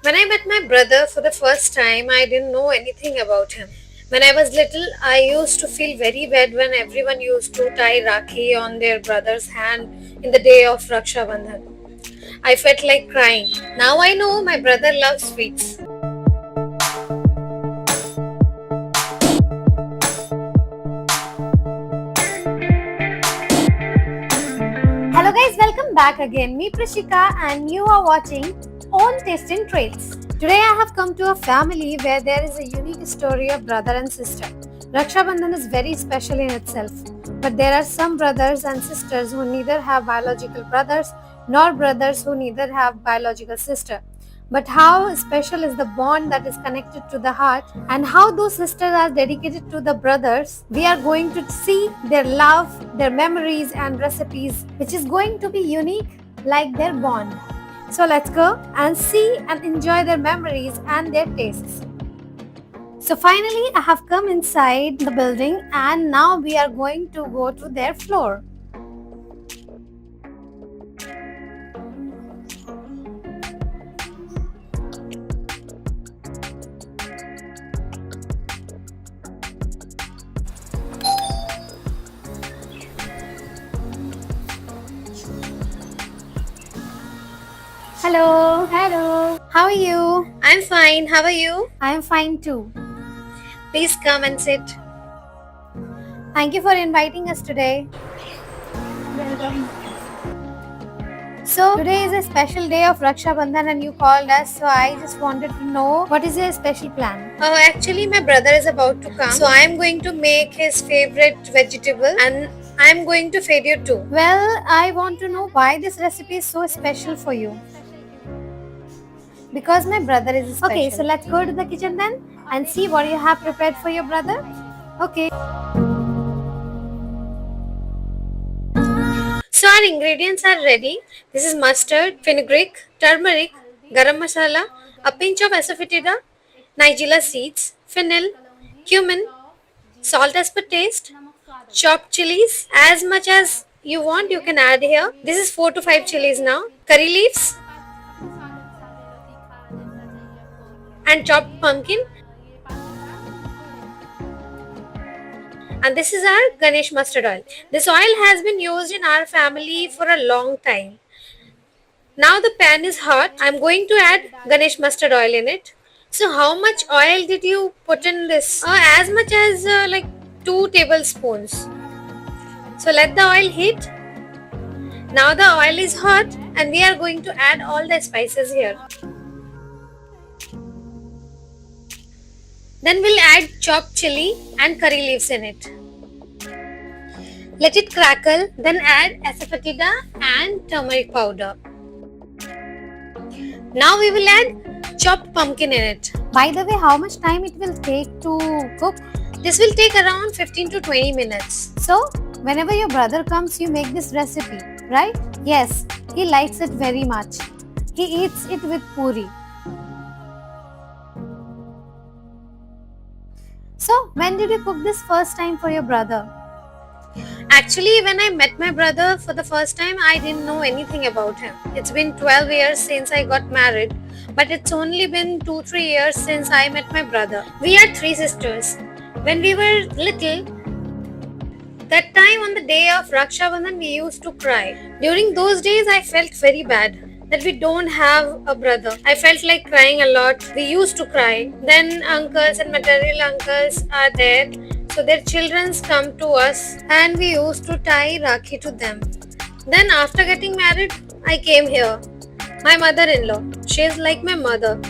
When I met my brother for the first time, I didn't know anything about him. When I was little, I used to feel very bad when everyone used to tie Rakhi on their brother's hand in the day of Raksha Bandhan. I felt like crying. Now I know my brother loves sweets. Hello guys, welcome back again. Me Prashika and you are watching Own Taste and Traits. Today I have come to a family where there is a unique story of brother and sister. Raksha Bandhan is very special in itself, but there are some brothers and sisters who neither have biological brothers nor brothers who neither have biological sister. But how special is the bond that is connected to the heart, and how those sisters are dedicated to the brothers. We are going to see their love, their memories, and recipes, which is going to be unique like their bond. So let's go and see and enjoy their memories and their tastes. So finally, I have come inside the building and now we are going to go to their floor. Hello. Hello. How are you? I'm fine. How are you? I'm fine too. Please come and sit. Thank you for inviting us today. Welcome. So today is a special day of Raksha Bandhan and you called us, so I just wanted to know what is your special plan? Actually my brother is about to come, so I am going to make his favorite vegetable and I am going to feed you too. Well, I want to know why this recipe is so special for you. Because my brother is special. Okay, so let's go to the kitchen then and see what you have prepared for your brother. Okay. So our ingredients are ready. This is mustard, fenugreek, turmeric, garam masala, a pinch of asafoetida, nigella seeds, fennel, cumin, salt as per taste, chopped chilies. As much as you want, you can add here. This is 4 to 5 chilies now. Curry leaves and chopped pumpkin. And this is our Ganesh mustard oil. This oil has been used in our family for a long time. Now the pan is hot. I'm going to add Ganesh mustard oil in it. So how much oil did you put in this? As much as like 2 tablespoons. So let the oil heat. Now the oil is hot and we are going to add all the spices here. Then we'll add chopped chili and curry leaves in it. Let it crackle, then add asafoetida and turmeric powder. Now we will add chopped pumpkin in it. By the way, how much time it will take to cook? This will take around 15 to 20 minutes. So, whenever your brother comes, you make this recipe, right? Yes, he likes it very much. He eats it with puri. So, when did you cook this first time for your brother? Actually, when I met my brother for the first time, I didn't know anything about him. It's been 12 years since I got married, but it's only been 2-3 years since I met my brother. We are 3 sisters. When we were little, that time on the day of Raksha Bandhan, we used to cry. During those days, I felt very bad that we don't have a brother. I felt like crying a lot. We used to cry. Then uncles and maternal uncles are there. So their children come to us and we used to tie Rakhi to them. Then after getting married, I came here. My mother-in-law, she is like my mother.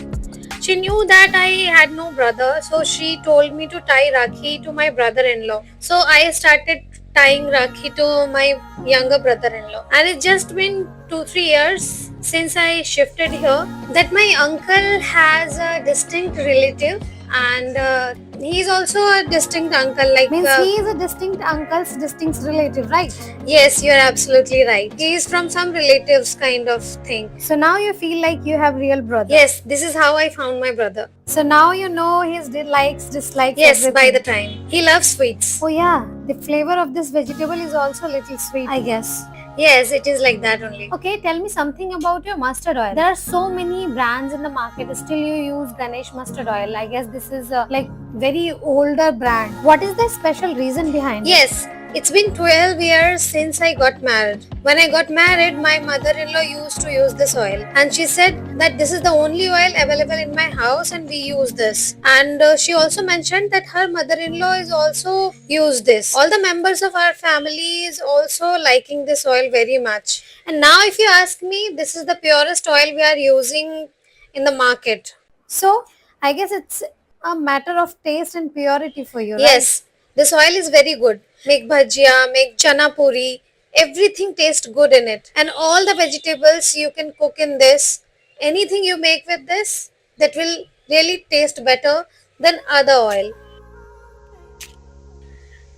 She knew that I had no brother, so she told me to tie Rakhi to my brother-in-law. So I started tying Rakhi to my younger brother-in-law. And it's just been 2-3 years since I shifted here that my uncle has a distinct relative and he's also a distinct uncle. Like means he is a distinct uncle's distinct relative, right? Yes, you're absolutely right. He is from some relatives kind of thing. So now you feel like you have real brother. Yes, this is how I found my brother. So now you know his likes, dislikes. Yes, everything. By the time. He loves sweets. Oh yeah, the flavor of this vegetable is also a little sweet, I guess. Yes, it is like that only. Okay, tell me something about your mustard oil. There are so many brands in the market. Still, you use Ganesh mustard oil. I guess this is like very older brand. What is the special reason behind it? Yes, it's been 12 years since I got married. When I got married, my mother-in-law used to use this oil, and she said that this is the only oil available in my house and we use this. And she also mentioned that her mother-in-law is also use this. All the members of our family is also liking this oil very much. And now if you ask me, this is the purest oil we are using in the market. So, I guess it's a matter of taste and purity for you, right? Yes, this oil is very good. Make bhajia, make chana puri, everything tastes good in it. And all the vegetables you can cook in this, anything you make with this, that will really taste better than other oil.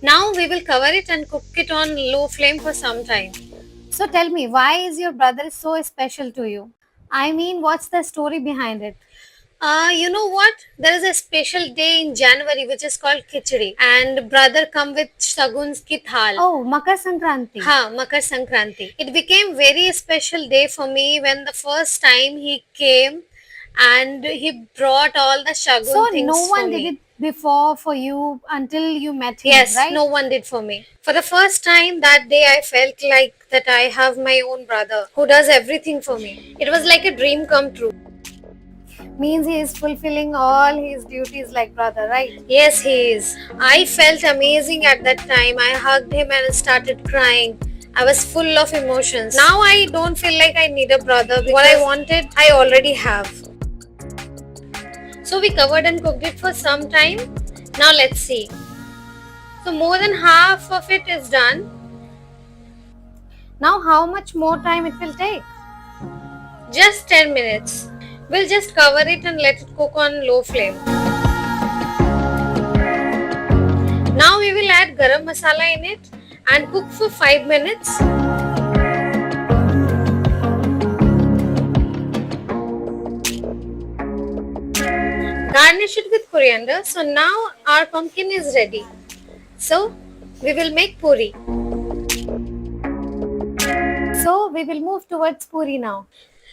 Now we will cover it and cook it on low flame for some time. So tell me, why is your brother so special to you? I mean, what's the story behind it? You know what? There is a special day in January which is called Khichdi, and brother come with shaguns ki thal. Oh, Makar Sankranti. Ha, Makar Sankranti. It became very special day for me when the first time he came and he brought all the shagun So things no for one me. did it before for you until you met him, Yes, right? no one did for me. For the first time that day, I felt like that I have my own brother who does everything for me. It was like a dream come true. Means he is fulfilling all his duties like brother, right? Yes, he is. I felt amazing at that time. I hugged him and started crying. I was full of emotions. Now I don't feel like I need a brother because what I wanted, I already have. So we covered and cooked it for some time. Now let's see. So more than half of it is done. Now how much more time it will take? Just 10 minutes. We'll just cover it and let it cook on low flame. Now we will add garam masala in it and cook for 5 minutes. Garnish it with coriander. So now our pumpkin is ready. So we will make puri. So we will move towards puri now.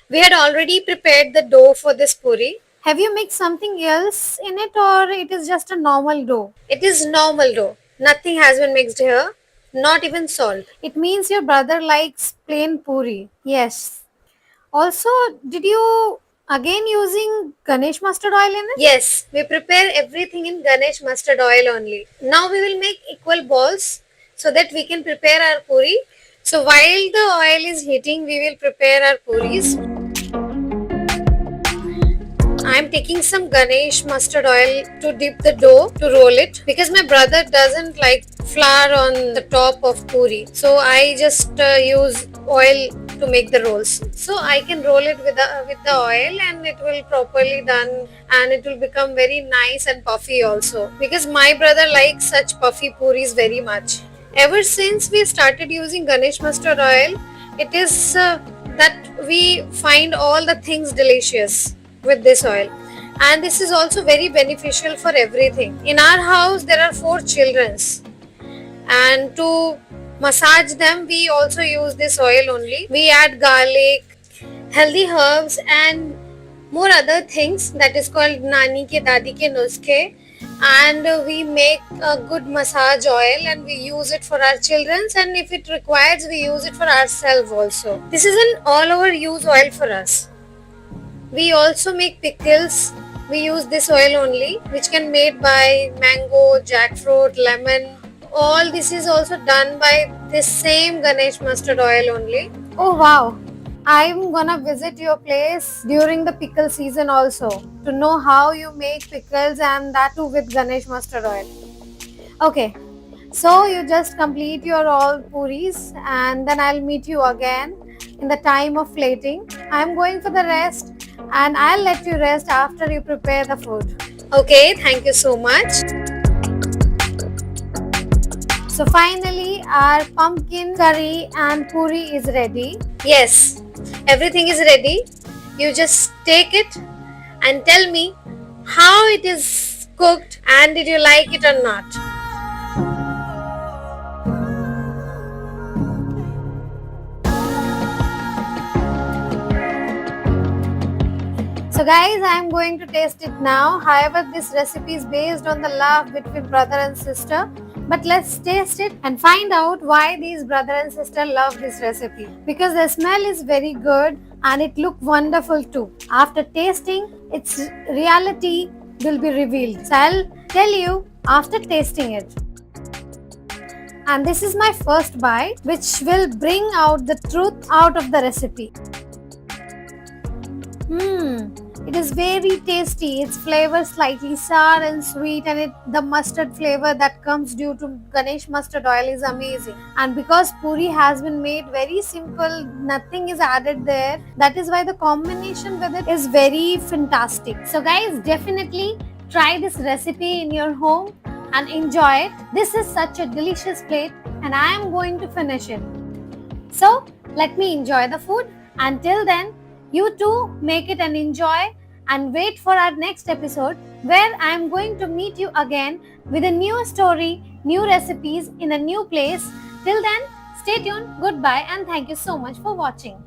We had already prepared the dough for this puri. Have you mixed something else in it or it is just a normal dough? It is normal dough. Nothing has been mixed here. Not even salt. It means your brother likes plain puri. Yes. Also, did you again using Ganesh mustard oil in it? Yes, we prepare everything in Ganesh mustard oil only. Now we will make equal balls so that we can prepare our puri. So while the oil is heating, we will prepare our puris. I am taking some Ganesh mustard oil to dip the dough to roll it because my brother doesn't like flour on the top of puri. So I just use oil to make the rolls. So I can roll it with the oil and it will properly done and it will become very nice and puffy also because my brother likes such puffy puris very much. Ever since we started using Ganesh mustard oil, it is that we find all the things delicious with this oil, and this is also very beneficial for everything. In our house there are 4 children, and to massage them we also use this oil only. We add garlic, healthy herbs and more other things that is called nani ke dadi ke nuske, and we make a good massage oil and we use it for our children, and if it requires we use it for ourselves also. This is an all over use oil for us. We also make pickles. We use this oil only, which can made by mango, jackfruit, lemon. All this is also done by this same Ganesh mustard oil only. Oh wow. I'm gonna visit your place during the pickle season also to know how you make pickles and that too with Ganesh mustard oil. Okay, so you just complete your all puris and then I'll meet you again in the time of plating. I'm going for the rest and I'll let you rest after you prepare the food. Okay, thank you so much. So finally our pumpkin curry and puri is ready. Yes, everything is ready. You just take it and tell me how it is cooked and did you like it or not. guys, I am going to taste it now. However, this recipe is based on the love between brother and sister. But let's taste it and find out why these brother and sister love this recipe. Because the smell is very good and it looked wonderful too. After tasting, its reality will be revealed. So I'll tell you after tasting it. And this is my first bite, which will bring out the truth out of the recipe. It is very tasty. Its flavor slightly sour and sweet, and the mustard flavor that comes due to Ganesh mustard oil is amazing. And because puri has been made very simple, nothing is added there. That is why the combination with it is very fantastic. So guys, definitely try this recipe in your home and enjoy it. This is such a delicious plate, and I am going to finish it. So let me enjoy the food. Until then, you too make it and enjoy, and wait for our next episode where I am going to meet you again with a new story, new recipes in a new place. Till then, stay tuned, goodbye, and thank you so much for watching.